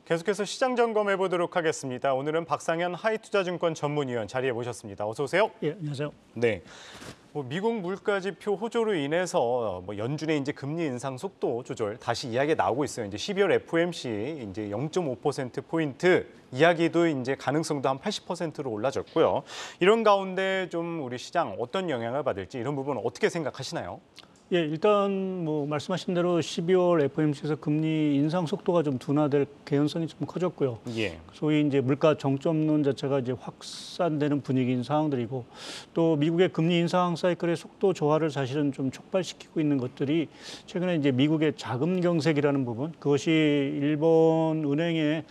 계속해서 시장 점검해 보도록 하겠습니다. 오늘은 박상현 하이투자증권 전문위원 자리에 모셨습니다. 어서 오세요. 예, 안녕하세요. 네. 미국 물가지표 호조로 인해서 연준의 이제 금리 인상 속도 조절 다시 이야기 나오고 있어요. 이제 12월 FOMC 이제 0.5%포인트 이야기도 이제 가능성도 한 80%로 올라졌고요. 이런 가운데 좀 우리 시장 어떤 영향을 받을지 이런 부분 어떻게 생각하시나요? 예, 일단 뭐 말씀하신 대로 12월 FOMC에서 금리 인상 속도가 좀 둔화될 개연성이 좀 커졌고요. 예. 소위 이제 물가 정점론 자체가 이제 확산되는 분위기인 상황들이고, 또 미국의 금리 인상 사이클의 속도 조화를 사실은 좀 촉발시키고 있는 것들이 최근에 이제 미국의 자금 경색이라는 부분, 그것이 일본 은행의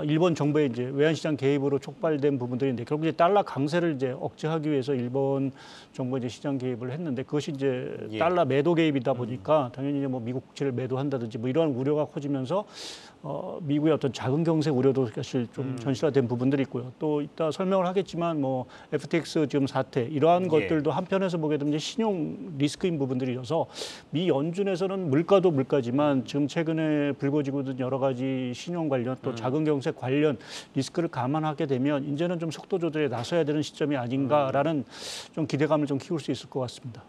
일본 정부의 이제 외환시장 개입으로 촉발된 부분들인데, 결국 이제 달러 강세를 이제 억제하기 위해서 일본 정부가 이제 시장 개입을 했는데, 그것이 이제 달러 매도 개입이다 보니까 당연히 이제 뭐 미국 국채를 매도한다든지 뭐 이러한 우려가 커지면서 미국의 어떤 자금 경색 우려도 사실 좀 현실화된 부분들이 있고요. 또 이따 설명을 하겠지만 뭐 FTX 지금 사태 이러한 것들도 한편에서 보게 되면 이제 신용 리스크인 부분들이어서 미 연준에서는 물가도 물가지만 지금 최근에 불거지고 있는 여러 가지 신용 관련 또 자금 경색 관련 리스크를 감안하게 되면 이제는 좀 속도 조절에 나서야 되는 시점이 아닌가라는 좀 기대감을 좀 키울 수 있을 것 같습니다.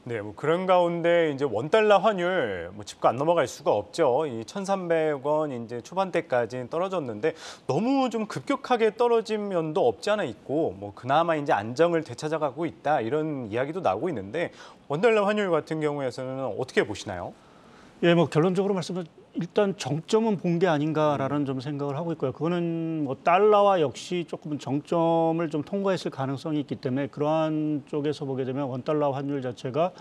네, 뭐 그런 가운데 이제 원 달러 환율 짚고 안 넘어갈 수가 없죠. 이 1,300원 이제 초반대까지 떨어졌는데 너무 좀 급격하게 떨어진 면도 없지 않아 있고, 뭐 그나마 이제 안정을 되찾아가고 있다 이런 이야기도 나오고 있는데 원 달러 환율 같은 경우에서는 어떻게 보시나요? 예, 뭐 결론적으로 말씀드리면 일단 정점은 본 게 아닌가라는 좀 생각을 하고 있고요. 그거는 뭐 달러와 역시 조금 정점을 좀 통과했을 가능성이 있기 때문에 그러한 쪽에서 보게 되면 원 달러 환율 자체가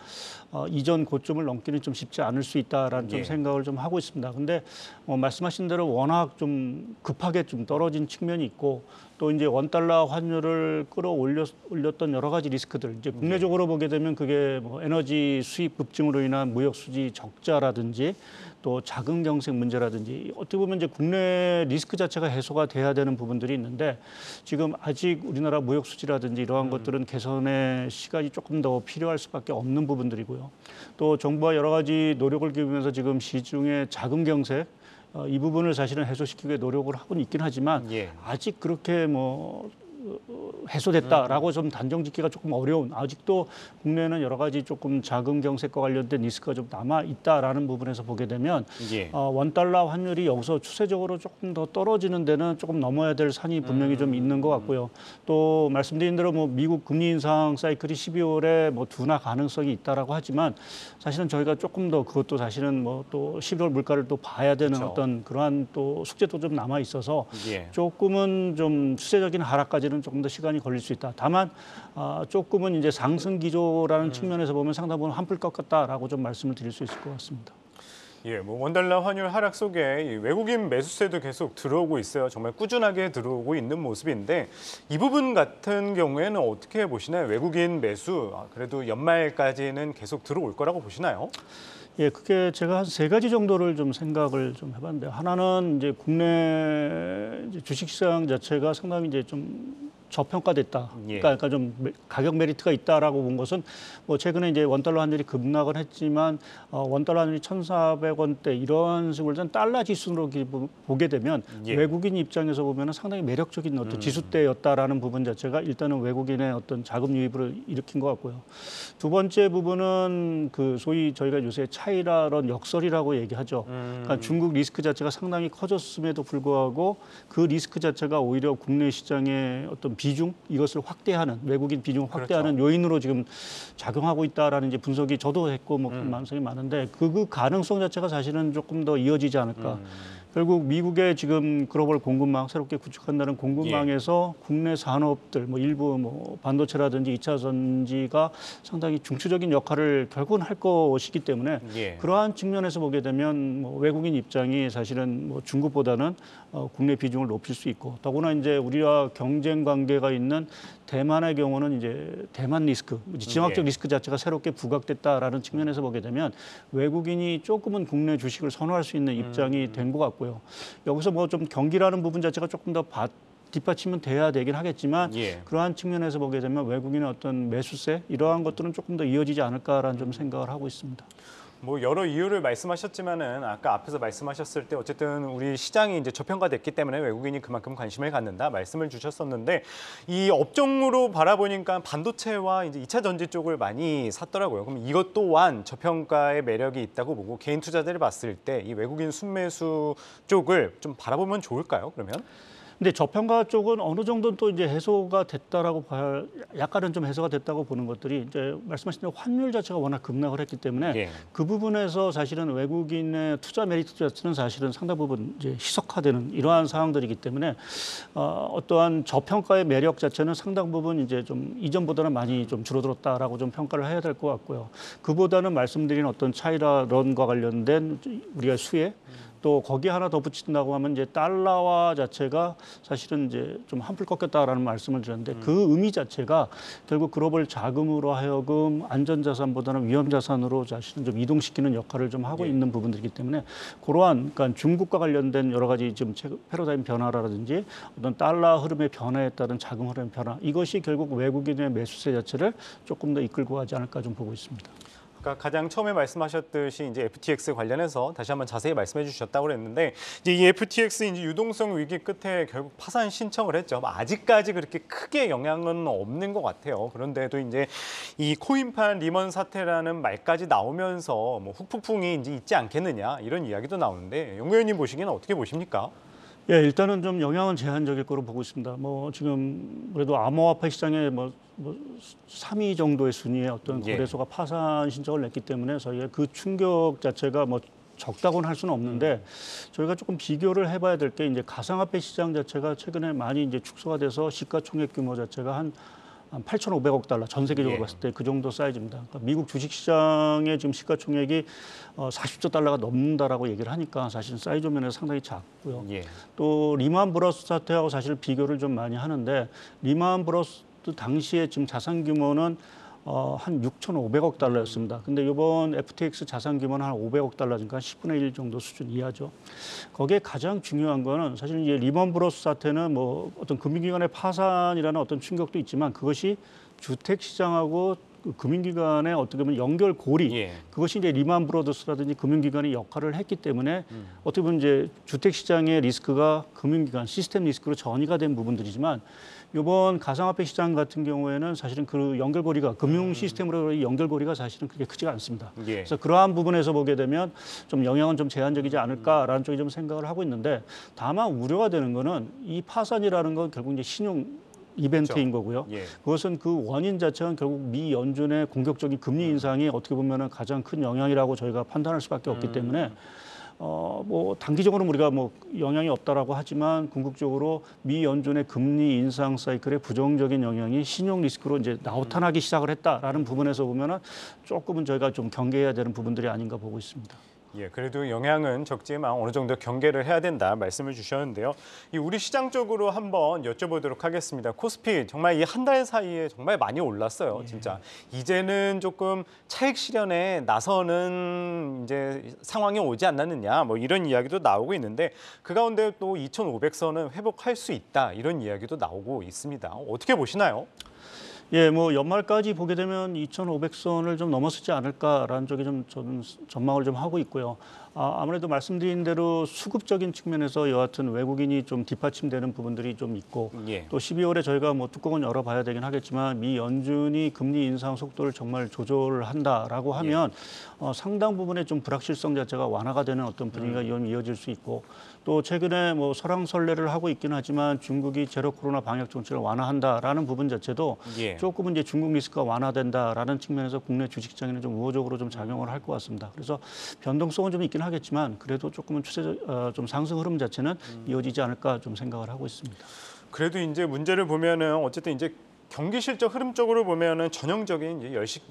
이전 고점을 넘기는 좀 쉽지 않을 수 있다라는 좀 생각을 좀 하고 있습니다. 근데 말씀하신 대로 워낙 좀 급하게 좀 떨어진 측면이 있고, 또 이제 원 달러 환율을 끌어올렸던 여러 가지 리스크들, 이제 국내적으로 보게 되면 그게 뭐 에너지 수입 급증으로 인한 무역 수지 적자라든지 또 자금 경색 문제라든지 어떻게 보면 이제 국내 리스크 자체가 해소가 돼야 되는 부분들이 있는데, 지금 아직 우리나라 무역 수지라든지 이러한 것들은 개선의 시간이 조금 더 필요할 수밖에 없는 부분들이고요. 또 정부가 여러 가지 노력을 기울이면서 지금 시중의 자금 경색 이 부분을 사실은 해소시키기 위해 노력을 하고는 있긴 하지만 아직 그렇게 뭐 해소됐다라고 좀 단정 짓기가 조금 어려운, 아직도 국내에는 여러 가지 조금 자금 경색과 관련된 리스크가 좀 남아 있다라는 부분에서 보게 되면 원 달러 환율이 여기서 추세적으로 조금 더 떨어지는 데는 조금 넘어야 될 산이 분명히 좀 있는 것 같고요. 또 말씀드린 대로 뭐 미국 금리 인상 사이클이 12월에 뭐 둔화 가능성이 있다라고 하지만 사실은 저희가 조금 더 그것도 사실은 뭐 또 12월 물가를 또 봐야 되는 어떤 그러한 또 숙제도 좀 남아 있어서 조금은 좀 추세적인 하락까지는 조금 더 시간이 걸릴 수 있다. 다만 조금은 이제 상승 기조라는 측면에서 보면 상당 부분 한풀 꺾었다라고 좀 말씀을 드릴 수 있을 것 같습니다. 예, 뭐 원달러 환율 하락 속에 이 외국인 매수세도 계속 들어오고 있어요. 정말 꾸준하게 들어오고 있는 모습인데 이 부분 같은 경우에는 어떻게 보시나요? 외국인 매수 그래도 연말까지는 계속 들어올 거라고 보시나요? 예, 그게 제가 한 세 가지 정도를 좀 생각을 좀 해봤는데, 하나는 이제 국내 이제 주식시장 자체가 상당히 이제 좀 저평가됐다. 그러니까 좀 가격 메리트가 있다라고 본 것은 뭐 최근에 이제 원 달러 환율이 급락을 했지만 원 달러 환율이 1,400원대 이런 식으로 된 달러 지수로 보게 되면 외국인 입장에서 보면은 상당히 매력적인 어떤 지수대였다라는 부분 자체가 일단은 외국인의 어떤 자금 유입을 일으킨 것 같고요. 두 번째 부분은 그 소위 저희가 요새 차이라런 역설이라고 얘기하죠. 그러니까 중국 리스크 자체가 상당히 커졌음에도 불구하고 그 리스크 자체가 오히려 국내 시장의 어떤 비중 이것을 확대하는, 외국인 비중을 확대하는 요인으로 지금 작용하고 있다라는 이제 분석이 저도 했고 뭐 만성이 많은데 그 가능성 자체가 사실은 조금 더 이어지지 않을까. 결국 미국의 지금 글로벌 공급망 새롭게 구축한다는 공급망에서 국내 산업들 뭐 일부 뭐 반도체라든지 2차 전지가 상당히 중추적인 역할을 결국은 할 것이기 때문에 그러한 측면에서 보게 되면 뭐 외국인 입장이 사실은 뭐 중국보다는 국내 비중을 높일 수 있고, 더구나 이제 우리와 경쟁 관계가 있는 대만의 경우는 이제 대만 리스크, 지정학적 리스크 자체가 새롭게 부각됐다라는 측면에서 보게 되면 외국인이 조금은 국내 주식을 선호할 수 있는 입장이 된 것 같고요. 여기서 뭐 좀 경기라는 부분 자체가 조금 더 뒷받침은 돼야 되긴 하겠지만 그러한 측면에서 보게 되면 외국인의 어떤 매수세 이러한 것들은 조금 더 이어지지 않을까라는 좀 생각을 하고 있습니다. 뭐 여러 이유를 말씀하셨지만은 아까 앞에서 말씀하셨을 때 어쨌든 우리 시장이 이제 저평가됐기 때문에 외국인이 그만큼 관심을 갖는다 말씀을 주셨었는데 이 업종으로 바라보니까 반도체와 이제 2차 전지 쪽을 많이 샀더라고요. 그럼 이것 또한 저평가의 매력이 있다고 보고 개인 투자자를 봤을 때 이 외국인 순매수 쪽을 좀 바라보면 좋을까요? 그러면? 근데 저평가 쪽은 어느 정도는 또 이제 해소가 됐다라고 봐야 약간은 좀 해소가 됐다고 보는 것들이 이제 말씀하신 대로 환율 자체가 워낙 급락을 했기 때문에 예. 그 부분에서 사실은 외국인의 투자 메리트 자체는 사실은 상당 부분 이제 희석화되는 이러한 상황들이기 때문에 어떠한 저평가의 매력 자체는 상당 부분 이제 좀 이전보다는 많이 좀 줄어들었다라고 좀 평가를 해야 될 것 같고요. 그보다는 말씀드린 어떤 차이나 런과 관련된 우리가 수혜 또 거기 하나 덧붙인다고 하면 이제 달러화 자체가 사실은 이제 좀 한풀 꺾였다라는 말씀을 드렸는데 그 의미 자체가 결국 글로벌 자금으로 하여금 안전자산보다는 위험자산으로 자신을 좀 이동시키는 역할을 좀 하고 있는 부분들이기 때문에 그러한 그러니까 중국과 관련된 여러 가지 지금 패러다임 변화라든지 어떤 달러 흐름의 변화에 따른 자금 흐름의 변화 이것이 결국 외국인의 매수세 자체를 조금 더 이끌고 가지 않을까 좀 보고 있습니다. 그러니까 가장 처음에 말씀하셨듯이 이제 FTX 관련해서 다시 한번 자세히 말씀해 주셨다고 그랬는데 이제 이 FTX 이제 유동성 위기 끝에 결국 파산 신청을 했죠. 아직까지 그렇게 크게 영향은 없는 것 같아요. 그런데도 이제 이 코인판 리먼 사태라는 말까지 나오면서 뭐 후폭풍이 이제 있지 않겠느냐 이런 이야기도 나오는데 용 의원님 보시기에는 어떻게 보십니까? 예, 일단은 좀 영향은 제한적일 거로 보고 있습니다. 뭐 지금 그래도 암호화폐 시장에 뭐 3위 정도의 순위의 어떤 거래소가 파산 신청을 냈기 때문에 저희가 그 충격 자체가 뭐 적다고는 할 수는 없는데 저희가 조금 비교를 해봐야 될 게 이제 가상화폐 시장 자체가 최근에 많이 이제 축소가 돼서 시가총액 규모 자체가 한 8,500억 달러 전 세계적으로 봤을 때 그 정도 사이즈입니다. 그러니까 미국 주식시장의 지금 시가총액이 40조 달러가 넘는다라고 얘기를 하니까 사실 사이즈 면에서 상당히 작고요. 또 리만 브러스 사태하고 사실 비교를 좀 많이 하는데 리만 브러스 당시에 지금 자산 규모는 한 6,500억 달러였습니다. 근데 이번 FTX 자산 규모는 한 500억 달러니까 10분의 1 정도 수준 이하죠. 거기에 가장 중요한 거는 사실 이제 리먼 브러스 사태는 뭐 어떤 금융기관의 파산이라는 어떤 충격도 있지만 그것이 주택 시장하고 그 금융기관의 어떻게 보면 연결고리 그것이 이제 리만 브러더스라든지 금융기관이 역할을 했기 때문에 어떻게 보면 이제 주택 시장의 리스크가 금융기관 시스템 리스크로 전이가 된 부분들이지만 이번 가상화폐 시장 같은 경우에는 사실은 그 연결고리가 금융 시스템으로의 연결고리가 사실은 그렇게 크지가 않습니다. 그래서 그러한 부분에서 보게 되면 좀 영향은 좀 제한적이지 않을까라는 쪽에 좀 생각을 하고 있는데 다만 우려가 되는 거는 이 파산이라는 건 결국 이제 신용 이벤트인 거고요. 그것은 그 원인 자체는 결국 미 연준의 공격적인 금리 인상이 어떻게 보면은 가장 큰 영향이라고 저희가 판단할 수밖에 없기 때문에 뭐 단기적으로는 우리가 뭐 영향이 없다라고 하지만 궁극적으로 미 연준의 금리 인상 사이클의 부정적인 영향이 신용 리스크로 이제 나타나기 시작을 했다라는 부분에서 보면은 조금은 저희가 좀 경계해야 되는 부분들이 아닌가 보고 있습니다. 그래도 영향은 적지만 어느 정도 경계를 해야 된다 말씀을 주셨는데요. 이 우리 시장 쪽으로 한번 여쭤보도록 하겠습니다. 코스피 정말 이 한 달 사이에 정말 많이 올랐어요. 진짜 이제는 조금 차익 실현에 나서는 이제 상황이 오지 않았느냐 뭐 이런 이야기도 나오고 있는데 그 가운데 또 2,500선은 회복할 수 있다 이런 이야기도 나오고 있습니다. 어떻게 보시나요? 예, 뭐 연말까지 보게 되면 2,500선을 좀 넘어서지 않을까라는 쪽에 좀 저는 전망을 좀 하고 있고요. 아무래도 말씀드린 대로 수급적인 측면에서 여하튼 외국인이 좀 뒷받침되는 부분들이 좀 있고 또 12월에 저희가 뭐 뚜껑은 열어봐야 되긴 하겠지만 미 연준이 금리 인상 속도를 정말 조절한다라고 하면 상당 부분의 좀 불확실성 자체가 완화가 되는 어떤 분위기가 이어질 수 있고 또 최근에 뭐 설왕설래를 하고 있긴 하지만 중국이 제로 코로나 방역 정책을 완화한다라는 부분 자체도 조금은 이제 중국 리스크가 완화된다라는 측면에서 국내 주식시장에는 좀 우호적으로 좀 작용을 할 것 같습니다. 그래서 변동성은 좀 있긴 하겠지만 그래도 조금은 좀 상승 흐름 자체는 이어지지 않을까 좀 생각을 하고 있습니다. 그래도 이제 문제를 보면은 어쨌든 이제 경기 실적 흐름 쪽으로 보면은 전형적인 이제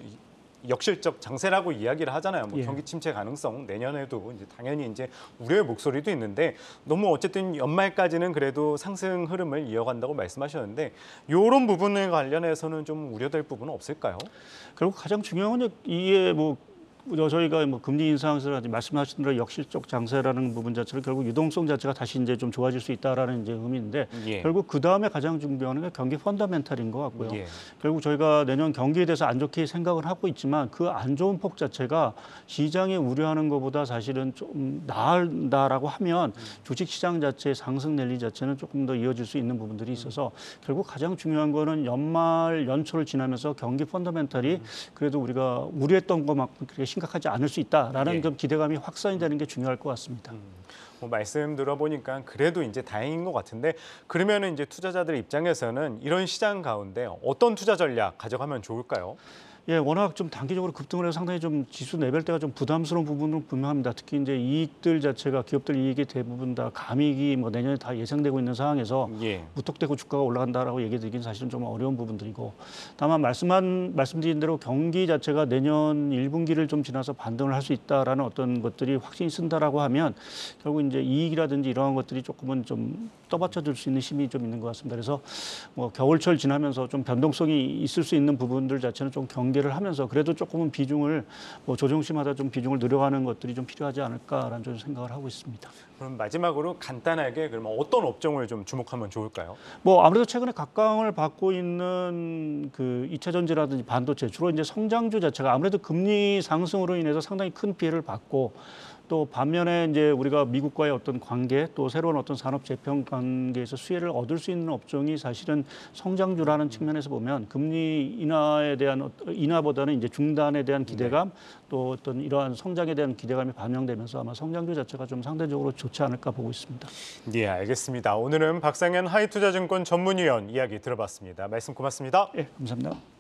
역실적 장세라고 이야기를 하잖아요. 뭐 경기 침체 가능성 내년에도 이제 당연히 이제 우려의 목소리도 있는데 너무 어쨌든 연말까지는 그래도 상승 흐름을 이어간다고 말씀하셨는데 이런 부분에 관련해서는 좀 우려될 부분은 없을까요? 결국 가장 중요한 건 이게 뭐 저희가 뭐 금리 인상이라든지 말씀하신 대로 역실적 장세라는 부분 자체는 결국 유동성 자체가 다시 이제 좀 좋아질 수 있다라는 이제 의미인데 예. 결국 그 다음에 가장 중요한 게 경기 펀더멘탈인 것 같고요. 예. 결국 저희가 내년 경기에 대해서 안 좋게 생각을 하고 있지만 그 안 좋은 폭 자체가 시장이 우려하는 것보다 사실은 좀 나은다라고 하면 주식시장 자체의 상승 랠리 자체는 조금 더 이어질 수 있는 부분들이 있어서 결국 가장 중요한 거는 연말 연초를 지나면서 경기 펀더멘탈이 그래도 우리가 우려했던 것만큼 그렇게 심각하지 않을 수 있다라는 예. 좀 기대감이 확산이 되는 게 중요할 것 같습니다. 뭐 말씀 들어보니까 그래도 이제 다행인 것 같은데 그러면은 이제 투자자들 입장에서는 이런 시장 가운데 어떤 투자 전략 가져가면 좋을까요? 예, 워낙 좀 단기적으로 급등을 해서 상당히 좀 지수 레벨대가 좀 부담스러운 부분은 분명합니다. 특히 이제 이익들 자체가 기업들 이익이 대부분 다 감익이 뭐 내년에 다 예상되고 있는 상황에서 예. 무턱대고 주가가 올라간다라고 얘기드리긴 사실은 좀 어려운 부분들이고 다만 말씀드린 대로 경기 자체가 내년 1분기를 좀 지나서 반등을 할 수 있다라는 어떤 것들이 확신이 쓴다라고 하면 결국 이제 이익이라든지 이러한 것들이 조금은 좀 떠받쳐 줄 수 있는 힘이 좀 있는 것 같습니다. 그래서 뭐 겨울철 지나면서 좀 변동성이 있을 수 있는 부분들 자체는 좀 경계를 하면서 그래도 조금은 비중을 뭐 조정시마다 좀 비중을 늘려가는 것들이 좀 필요하지 않을까라는 좀 생각을 하고 있습니다. 그럼 마지막으로 간단하게 그러면 어떤 업종을 좀 주목하면 좋을까요? 뭐 아무래도 최근에 각광을 받고 있는 그 2차 전지라든지 반도체 주로 이제 성장주 자체가 아무래도 금리 상승으로 인해서 상당히 큰 피해를 받고 또 반면에 이제 우리가 미국과의 어떤 관계 또 새로운 어떤 산업 재편 관계에서 수혜를 얻을 수 있는 업종이 사실은 성장주라는 측면에서 보면 금리 인하에 대한 인하보다는 이제 중단에 대한 기대감 또 어떤 이러한 성장에 대한 기대감이 반영되면서 아마 성장주 자체가 좀 상대적으로 좋지 않을까 보고 있습니다. 네, 알겠습니다. 오늘은 박상현 하이투자증권 전문위원 이야기 들어봤습니다. 말씀 고맙습니다. 예, 감사합니다.